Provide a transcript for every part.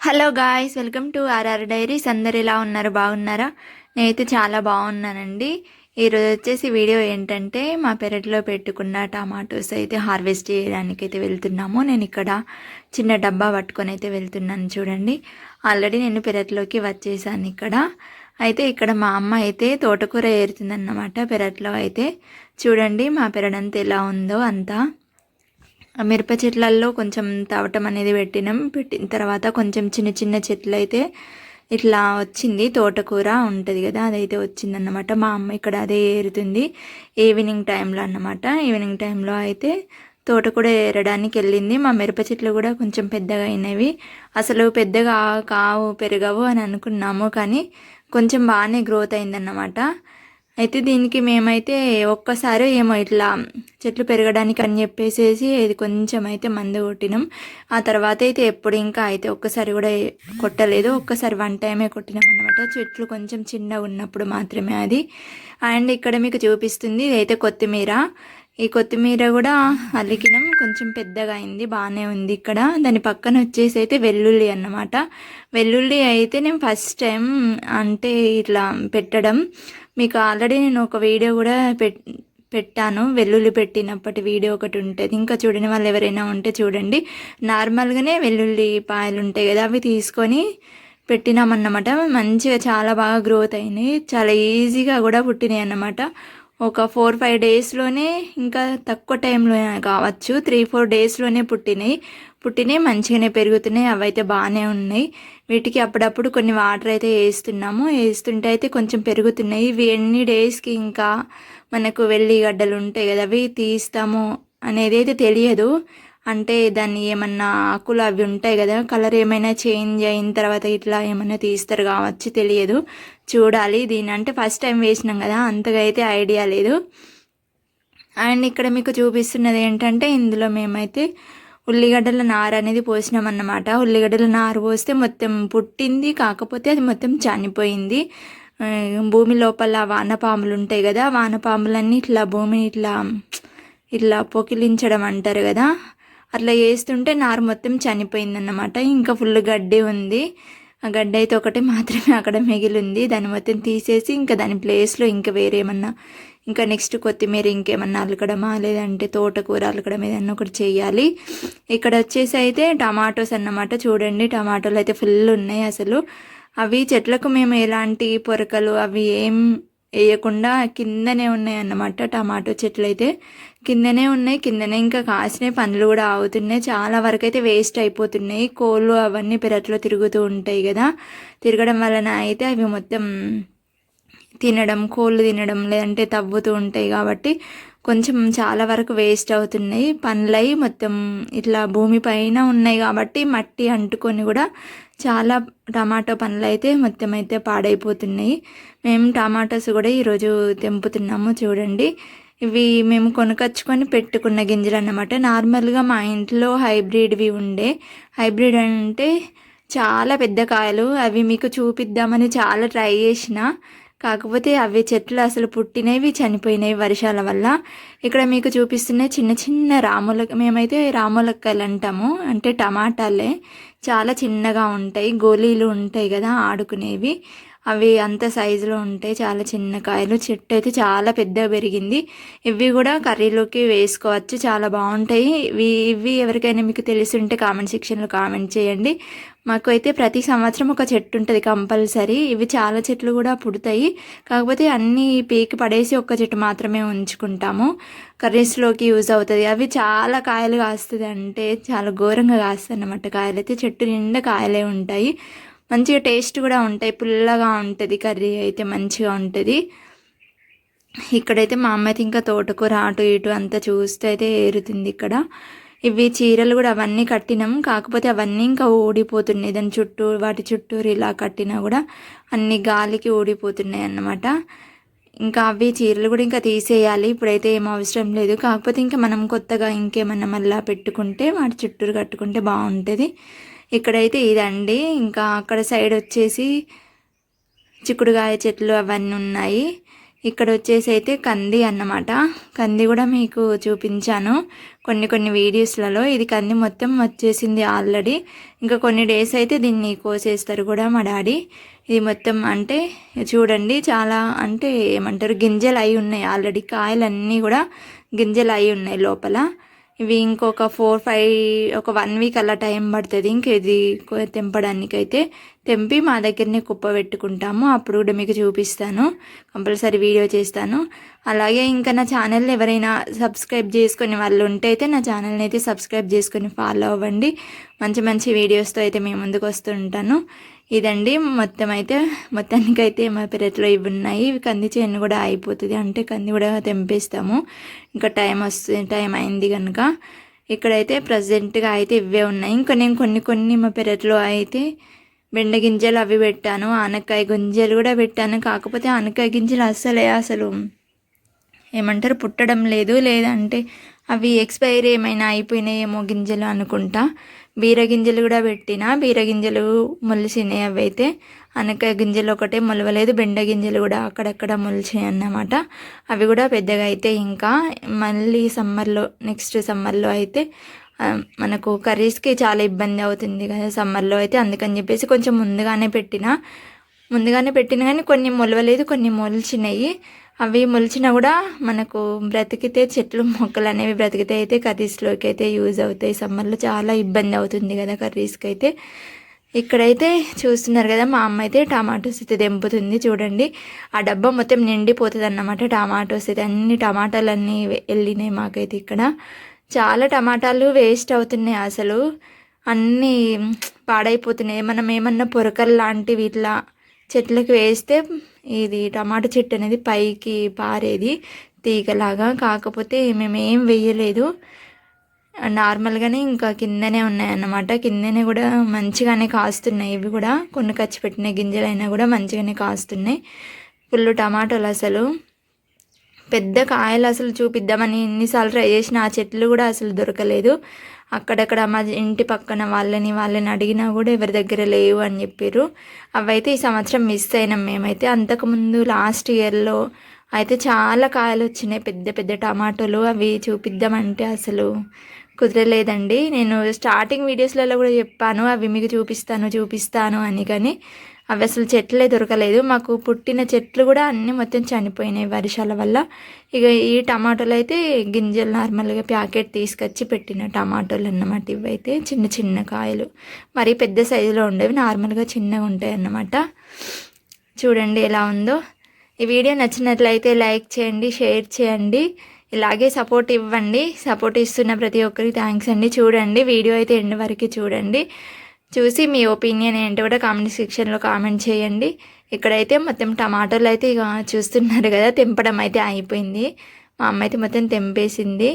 Hello guys, welcome to RR diaries. అందరు ఎలా ఉన్నారు? బాగున్నారా? నేనైతే చాలా బాగున్నానండి. ఈరోజు వచ్చేసి వీడియో ఏంటంటే మా పెరట్లో పెట్టుకున్న టమాటోస్ అయితే హార్వెస్ట్ చేయడానికి అయితే వెళ్తున్నాము. నేను ఇక్కడ చిన్న డబ్బా పట్టుకొని అయితే వెళ్తున్నాను. చూడండి, ఆల్రెడీ నేను పెరట్లోకి వచ్చేసాను. ఇక్కడ మా అమ్మ అయితే తోటకూర ఏరుతుందన్నమాట పెరట్లో. అయితే చూడండి మా పెరడంతా ఎలా ఉందో అంతా. మిరప చెట్లల్లో కొంచెం తవ్వటం అనేది పెట్టిన తర్వాత కొంచెం చిన్న చిన్న చెట్లు అయితే ఇట్లా వచ్చింది. తోటకూర ఉంటుంది కదా, అదైతే వచ్చిందన్నమాట. మా అమ్మ ఇక్కడ అదే ఏరుతుంది ఈవినింగ్ టైంలో అన్నమాట. ఈవినింగ్ టైంలో అయితే తోటకూర ఏరడానికి వెళ్ళింది. మా మిరప చెట్లు కూడా కొంచెం పెద్దగా అయినవి. అసలు పెద్దగా కావు పెరగవు అని అనుకున్నాము, కానీ కొంచెం బాగానే గ్రోత్ అయిందన్నమాట. అయితే దీనికి మేమైతే ఒక్కసారి ఏమో ఇట్లా చెట్లు పెరగడానికి అని చెప్పేసేసి ఇది కొంచెం అయితే మందు కొట్టినాం. ఆ తర్వాత అయితే ఎప్పుడు ఇంకా అయితే ఒక్కసారి కూడా కొట్టలేదు. ఒక్కసారి వన్ టైమే కొట్టినాం అన్నమాట. చెట్లు కొంచెం చిన్నగా ఉన్నప్పుడు మాత్రమే అది. అండ్ ఇక్కడ మీకు చూపిస్తుంది ఇదైతే కొత్తిమీర. ఈ కొత్తిమీర కూడా అలికినం, కొంచెం పెద్దగా అయింది, బాగానే ఉంది. ఇక్కడ దాని పక్కన వచ్చేసి అయితే వెల్లుల్లి అన్నమాట. వెల్లుల్లి అయితే నేను ఫస్ట్ టైం అంటే ఇట్లా పెట్టడం. మీకు ఆల్రెడీ నేను ఒక వీడియో కూడా పెట్టాను, వెల్లుల్లి పెట్టినప్పటి వీడియో ఒకటి ఉంటుంది. ఇంకా చూడని వాళ్ళు ఎవరైనా ఉంటే చూడండి. నార్మల్గానే వెల్లుల్లి పాయలు ఉంటాయి కదా, అవి తీసుకొని పెట్టినామన్నమాట. మంచిగా చాలా బాగా గ్రోత్ అయినాయి, చాలా ఈజీగా కూడా పుట్టినాయి అన్నమాట. ఒక 4-5 డేస్లోనే, ఇంకా తక్కువ టైంలో కావచ్చు, 3-4 డేస్లోనే పుట్టినాయి మంచిగానే పెరుగుతున్నాయి. అవైతే బాగానే ఉన్నాయి. వీటికి అప్పుడప్పుడు కొన్ని వాటర్ అయితే వేస్తుంటే అయితే కొంచెం పెరుగుతున్నాయి. ఇవి ఎన్ని డేస్కి ఇంకా మనకు వెల్లిగడ్డలు ఉంటాయి కదా, అవి తీస్తాము అనేది అయితే తెలియదు. అంటే దాన్ని ఏమన్నా ఆకులు అవి ఉంటాయి కదా, కలర్ ఏమైనా చేంజ్ అయిన తర్వాత ఇట్లా ఏమైనా తీస్తారు కావచ్చు, తెలియదు. చూడాలి. దీని అంటే ఫస్ట్ టైం వేసినాం కదా, అంతగా అయితే ఐడియా లేదు. అండ్ ఇక్కడ మీకు చూపిస్తున్నది ఏంటంటే, ఇందులో మేమైతే ఉల్లిగడ్డల నారు అనేది పోసినామన్నమాట. ఉల్లిగడ్డల నారు పోస్తే మొత్తం పుట్టింది, కాకపోతే అది మొత్తం చనిపోయింది. భూమి లోపల వానపాములు ఉంటాయి కదా, వానపాములన్నీ ఇట్లా భూమిని ఇట్లా ఇట్లా పొకిలించడం అంటారు కదా, అట్లా చేస్తుంటే నారు మొత్తం చనిపోయిందన్నమాట. ఇంకా ఫుల్ గడ్డి ఉంది. ఆ గడ్డి అయితే ఒకటి మాత్రమే అక్కడ మిగిలింది. దాన్ని మొత్తం తీసేసి ఇంకా దాని ప్లేస్లో ఇంకా వేరేమన్నా, ఇంకా నెక్స్ట్ కొత్తిమీర ఇంకేమన్నా అలకడమా, లేదంటే తోటకూర అలకడం ఏదన్నా ఒకటి చేయాలి. ఇక్కడ వచ్చేసి అయితే టమాటోస్ అన్నమాట. చూడండి, టమాటోలు అయితే ఫుల్ ఉన్నాయి అసలు. అవి చెట్లకు మేము ఎలాంటి పొరకలు అవి ఏం వేయకుండా కిందనే ఉన్నాయి అన్నమాట. టమాటో చెట్లు అయితే కిందనే ఉన్నాయి. కిందనే ఇంకా కాసినాయి, పండ్లు కూడా ఆగుతున్నాయి. చాలా వరకు అయితే వేస్ట్ అయిపోతున్నాయి. కోళ్ళు అవన్నీ పెరట్లో తిరుగుతూ ఉంటాయి కదా, తిరగడం వలన అయితే అవి మొత్తం కోళ్ళు తినడం లేదంటే తవ్వుతూ ఉంటాయి కాబట్టి కొంచెం చాలా వరకు వేస్ట్ అవుతున్నాయి. పండ్లై మొత్తం ఇట్లా భూమి పైన ఉన్నాయి కాబట్టి మట్టి అంటుకొని కూడా చాలా టమాటో పండ్లు అయితే మొత్తం అయితే పాడైపోతున్నాయి. మేము టమాటోస్ కూడా ఈరోజు తెంపుతున్నాము. చూడండి, ఇవి మేము కొనుకొచ్చుకొని పెట్టుకున్న గింజలు అన్నమాట. నార్మల్గా మా ఇంట్లో హైబ్రిడ్వి ఉండే. హైబ్రిడ్ అంటే చాలా పెద్ద కాయలు. అవి మీకు చూపిద్దామని చాలా ట్రై చేసిన, కాకపోతే అవి చెట్లు అసలు పుట్టినవి చనిపోయినాయి వర్షాల వల్ల. ఇక్కడ మీకు చూపిస్తున్నాయి చిన్న చిన్న మేమైతే రాములక్కలు అంటాము, అంటే టమాటాలే. చాలా చిన్నగా ఉంటాయి, గోళీలు ఉంటాయి కదా ఆడుకునేవి, అవి అంత సైజులో ఉంటాయి. చాలా చిన్న కాయలు. చెట్టు అయితే చాలా పెద్దగా పెరిగింది. ఇవి కూడా కర్రీలోకి వేసుకోవచ్చు, చాలా బాగుంటాయి. ఇవి ఎవరికైనా మీకు తెలిసి ఉంటే కామెంట్ సెక్షన్లో కామెంట్ చేయండి. మాకు అయితే ప్రతి సంవత్సరం ఒక చెట్టు ఉంటుంది కంపల్సరీ. ఇవి చాలా చెట్లు కూడా పుడతాయి, కాకపోతే అన్నీ పీకి పడేసి ఒక్క చెట్టు మాత్రమే ఉంచుకుంటాము, కర్రీస్లోకి యూజ్ అవుతుంది. అవి చాలా కాయలు కాస్తుంది, అంటే చాలా ఘోరంగా కాస్తుంది అన్నమాట. కాయలు అయితే చెట్టు నిండా కాయలే ఉంటాయి. మంచిగా టేస్ట్ కూడా ఉంటాయి, పుల్లగా ఉంటుంది. కర్రీ అయితే మంచిగా ఉంటుంది. ఇక్కడైతే మా అమ్మ అయితే ఇంకా తోటకూర అటు ఇటు అంతా చూస్తే అయితే ఏరుతుంది. ఇక్కడ ఇవి చీరలు కూడా అవన్నీ కట్టినాం, కాకపోతే అవన్నీ ఇంకా ఊడిపోతున్నాయి. దాని చుట్టూ వాటి చుట్టూరు ఇలా కట్టినా కూడా అన్ని గాలికి ఊడిపోతున్నాయి అన్నమాట. ఇంకా అవి చీరలు కూడా ఇంకా తీసేయాలి. ఇప్పుడైతే ఏం అవసరం లేదు, కాకపోతే ఇంకా మనం కొత్తగా ఇంకేమన్నా మళ్ళీ పెట్టుకుంటే వాటి చుట్టూరు కట్టుకుంటే బాగుంటుంది. ఇక్కడైతే ఇదండి. ఇంకా అక్కడ సైడ్ వచ్చేసి చిక్కుడుకాయ చెట్లు అవన్నీ ఉన్నాయి. ఇక్కడ వచ్చేసి అయితే కంది అన్నమాట. కంది కూడా మీకు చూపించాను కొన్ని వీడియోస్లలో. ఇది కంది మొత్తం వచ్చేసింది ఆల్రెడీ. ఇంకా కొన్ని డేస్ అయితే దీన్ని కోసేస్తారు కూడా మా డాడీ. ఇది మొత్తం అంటే చూడండి చాలా అంటే ఏమంటారు గింజలు అయి ఉన్నాయి ఆల్రెడీ. కాయలన్నీ కూడా గింజలు అయి ఉన్నాయి లోపల. ఇవి ఇంకొక 4-5 ఒక 1 వీక్ అలా టైం పడుతుంది ఇంక ఇది తెంపడానికి. అయితే తెంపి మా దగ్గరనే కుప్ప పెట్టుకుంటాము. అప్పుడు కూడా మీకు చూపిస్తాను, కంపల్సరీ వీడియో చేస్తాను. అలాగే ఇంకా నా ఛానల్ని ఎవరైనా సబ్స్క్రైబ్ చేసుకునే వాళ్ళు ఉంటే అయితే నా ఛానల్ని అయితే సబ్స్క్రైబ్ చేసుకొని ఫాలో అవ్వండి. మంచి వీడియోస్తో అయితే మేము ముందుకు వస్తుంటాను. ఇదండి మొత్తానికైతే మా పెరట్లో ఇవి ఉన్నాయి. ఇవి కంది చేను కూడా అయిపోతుంది, అంటే కంది కూడా తెంపేస్తాము ఇంకా టైం అయింది కనుక. ఇక్కడైతే ప్రజెంట్గా అయితే ఇవే ఉన్నాయి. ఇంకా నేను కొన్ని మా పెరట్లో అయితే బెండ గింజలు అవి పెట్టాను, ఆనకాయ గింజలు కూడా పెట్టాను. కాకపోతే ఆనకాయ గింజలు అసలు ఏమంటారు పుట్టడం లేదు, లేదంటే అవి ఎక్స్పైరీ ఏమైనా అయిపోయినాయేమో గింజలు అనుకుంటా. బీర గింజలు కూడా పెట్టిన, బీర గింజలు మొలిసినాయి. అవి అయితే అనకాయ గింజలు ఒకటే మొలవలేదు, బెండ గింజలు కూడా అక్కడక్కడ మొలిచాయి అన్నమాట. అవి కూడా పెద్దగా అయితే ఇంకా మళ్ళీ నెక్స్ట్ సమ్మర్లో అయితే మనకు కర్రీస్కి చాలా ఇబ్బంది అవుతుంది కదా సమ్మర్లో అయితే. అందుకని చెప్పేసి కొంచెం ముందుగానే పెట్టిన కానీ కొన్ని మొలవలేదు, కొన్ని మొలిచినాయి. అవి మొలిచినా కూడా మనకు బ్రతికితే చెట్లు మొక్కలు అనేవి బ్రతికితే అయితే కర్రీస్లోకి అయితే యూజ్ అవుతాయి. సమ్మర్లో చాలా ఇబ్బంది అవుతుంది కదా కర్రీస్కి అయితే. ఇక్కడైతే చూస్తున్నారు కదా మా అమ్మ అయితే టమాటోస్ అయితే తెంపుతుంది. చూడండి ఆ డబ్బా మొత్తం నిండిపోతుంది అన్నమాట టమాటోస్ అయితే. అన్ని టమాటాలన్నీ వెళ్ళినాయి మాకైతే. ఇక్కడ చాలా టమాటాలు వేస్ట్ అవుతున్నాయి, అసలు అన్నీ పాడైపోతున్నాయి. మనం ఏమన్నా పొరకలు లాంటివి ఇట్లా చెట్లకి వేస్తే ఇది టమాటా చెట్టు అనేది పైకి పారేది తీగలాగా. కాకపోతే మేము ఏం వేయలేదు, నార్మల్గానే ఇంకా కిందనే ఉన్నాయన్నమాట. కిందనే కూడా మంచిగానే కాస్తున్నాయి. ఇవి కూడా కొన్ని ఖర్చు పెట్టిన గింజలైనా కూడా మంచిగానే కాస్తున్నాయి. ఫుల్ టమాటోలు అసలు పెద్ద కాయలు అసలు చూపిద్దామని ఎన్నిసార్లు ట్రై చేసిన ఆ చెట్లు కూడా అసలు దొరకలేదు. అక్కడక్కడ మా ఇంటి పక్కన వాళ్ళని అడిగినా కూడా ఎవరి దగ్గర లేవు అని చెప్పారు. అవైతే ఈ సంవత్సరం మిస్ అయినాం మేమైతే. అంతకుముందు లాస్ట్ ఇయర్లో అయితే చాలా కాయలు వచ్చినాయి, పెద్ద టమాటోలు. అవి చూపిద్దామంటే అసలు కుదరలేదండి. నేను స్టార్టింగ్ వీడియోస్లలో కూడా చెప్పాను అవి మీకు చూపిస్తాను అని, కానీ అవి అసలు చెట్లే దొరకలేదు. మాకు పుట్టిన చెట్లు కూడా అన్నీ మొత్తం చనిపోయినాయి వర్షాల వల్ల. ఇక ఈ టమాటోలు అయితే గింజలు నార్మల్గా ప్యాకెట్ తీసుకొచ్చి పెట్టిన టమాటోలు అన్నమాట. ఇవైతే చిన్న కాయలు, మరీ పెద్ద సైజులో ఉండేవి, నార్మల్గా చిన్నగా ఉంటాయి అన్నమాట. చూడండి ఎలా ఉందో. ఈ వీడియో నచ్చినట్లయితే లైక్ చేయండి, షేర్ చేయండి, ఇలాగే సపోర్ట్ ఇవ్వండి. సపోర్ట్ ఇస్తున్న ప్రతి ఒక్కరికి థ్యాంక్స్ అండి. చూడండి వీడియో అయితే ఎండ్ వరకు చూసి మీ ఒపీనియన్ ఏంటో కూడా కామెంట్ సెక్షన్లో కామెంట్ చేయండి. ఇక్కడైతే మొత్తం టమాటోలు అయితే ఇక చూస్తున్నారు కదా తెంపడం అయితే అయిపోయింది. మా అమ్మ అయితే మొత్తం తెంపేసింది.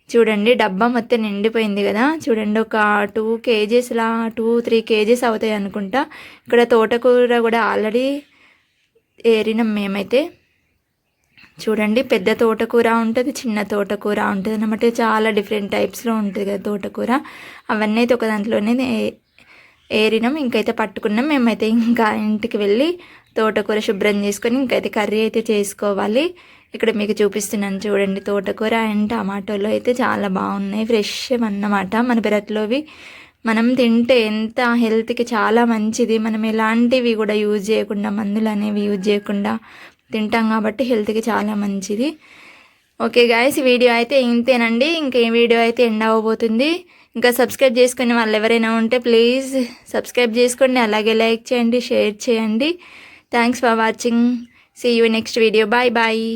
చూడండి డబ్బా మొత్తం నిండిపోయింది కదా. చూడండి ఒక 2 kgs 2-3 kgs అవుతాయి అనుకుంటా. ఇక్కడ తోటకూర కూడా ఆల్రెడీ ఏరినాం మేమైతే. చూడండి పెద్ద తోటకూర ఉంటుంది, చిన్న తోటకూర ఉంటుంది అన్నమాట. చాలా డిఫరెంట్ టైప్స్లో ఉంటుంది కదా తోటకూర. అవన్నీ అయితే ఒక దాంట్లోనే ఏరినాం. ఇంకైతే పట్టుకున్నాం. మేమైతే ఇంకా ఇంటికి వెళ్ళి తోటకూర శుభ్రం చేసుకొని ఇంకైతే కర్రీ అయితే చేసుకోవాలి. ఇక్కడ మీకు చూపిస్తున్నాను చూడండి. తోటకూర అండ్ టమాటోలు అయితే చాలా బాగున్నాయి, ఫ్రెష్ అన్నమాట. మన పెరట్లోవి మనం తింటే ఎంత హెల్త్కి చాలా మంచిది. మనం ఎలాంటివి కూడా యూజ్ చేయకుండా, మందులు అనేవి యూజ్ చేయకుండా తింటాం కాబట్టి హెల్త్కి చాలా మంచిది. ఓకే గాయస్, వీడియో అయితే ఇంతేనండి. ఇంకేం వీడియో అయితే ఎండ్ అవ్వబోతుంది. ఇంకా సబ్స్క్రైబ్ చేసుకునే వాళ్ళు ఎవరైనా ఉంటే ప్లీజ్ సబ్స్క్రైబ్ చేసుకోండి, అలాగే లైక్ చేయండి, షేర్ చేయండి. Thanks for watching. See you next video. Bye.